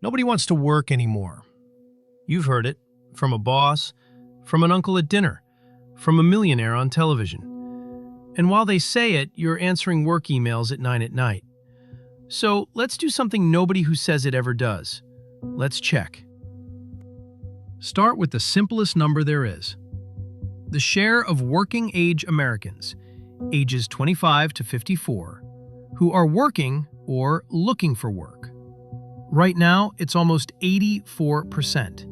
Nobody wants to work anymore. You've heard it from a boss, from an uncle at dinner, from a millionaire on television. And while they say it, you're answering work emails at 9 at night. So let's do something nobody who says it ever does. Let's check. Start with the simplest number there is. The share of working-age Americans, ages 25 to 54, who are working or looking for work. Right now, it's almost 84%.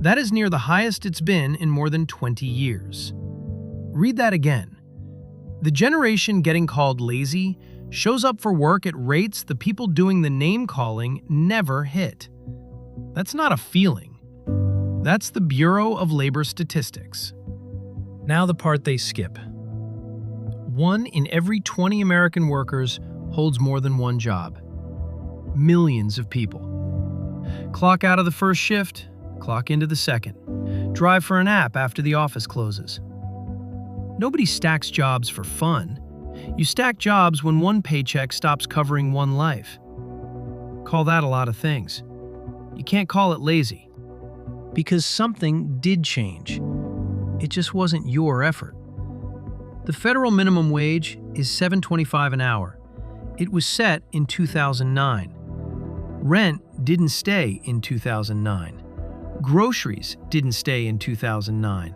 That is near the highest it's been in more than 20 years. Read that again. The generation getting called lazy shows up for work at rates the people doing the name-calling never hit. That's not a feeling. That's the Bureau of Labor Statistics. Now the part they skip. 1 in every 20 American workers holds more than one job. Millions of people. Clock out of the first shift, clock into the second. Drive for a nap after the office closes. Nobody stacks jobs for fun. You stack jobs when one paycheck stops covering one life. Call that a lot of things. You can't call it lazy. Because something did change. It just wasn't your effort. The federal minimum wage is $7.25 an hour. It was set in 2009. Rent didn't stay in 2009. Groceries didn't stay in 2009.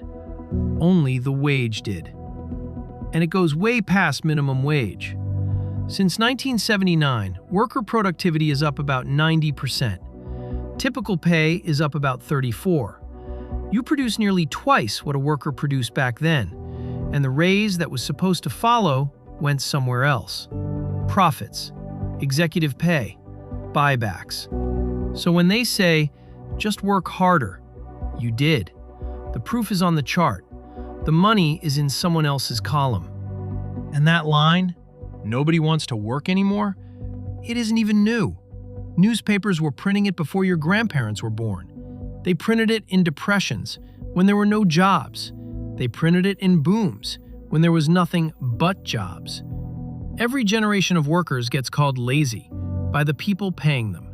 Only the wage did. And it goes way past minimum wage. Since 1979, worker productivity is up about 90%. Typical pay is up about 34%. You produce nearly twice what a worker produced back then, and the raise that was supposed to follow went somewhere else. Profits, executive pay, buybacks. So when they say, just work harder, you did. The proof is on the chart. The money is in someone else's column. And that line, nobody wants to work anymore, it isn't even new. Newspapers were printing it before your grandparents were born. They printed it in depressions, when there were no jobs. They printed it in booms, when there was nothing but jobs. Every generation of workers gets called lazy by the people paying them.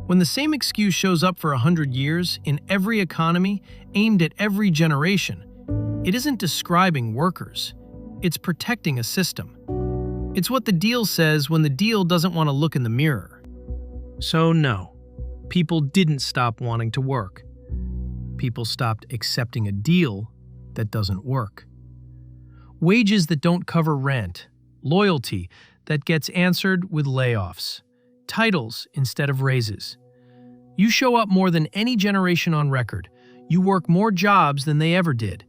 When the same excuse shows up for 100 years in every economy aimed at every generation, it isn't describing workers. It's protecting a system. It's what the deal says when the deal doesn't want to look in the mirror. So no, people didn't stop wanting to work. People stopped accepting a deal that doesn't work. Wages that don't cover rent, loyalty that gets answered with layoffs, titles instead of raises. You show up more than any generation on record. You work more jobs than they ever did,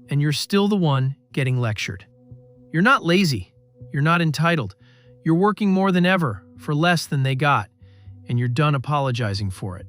and you're still the one getting lectured. You're not lazy. You're not entitled. You're working more than ever for less than they got, and you're done apologizing for it.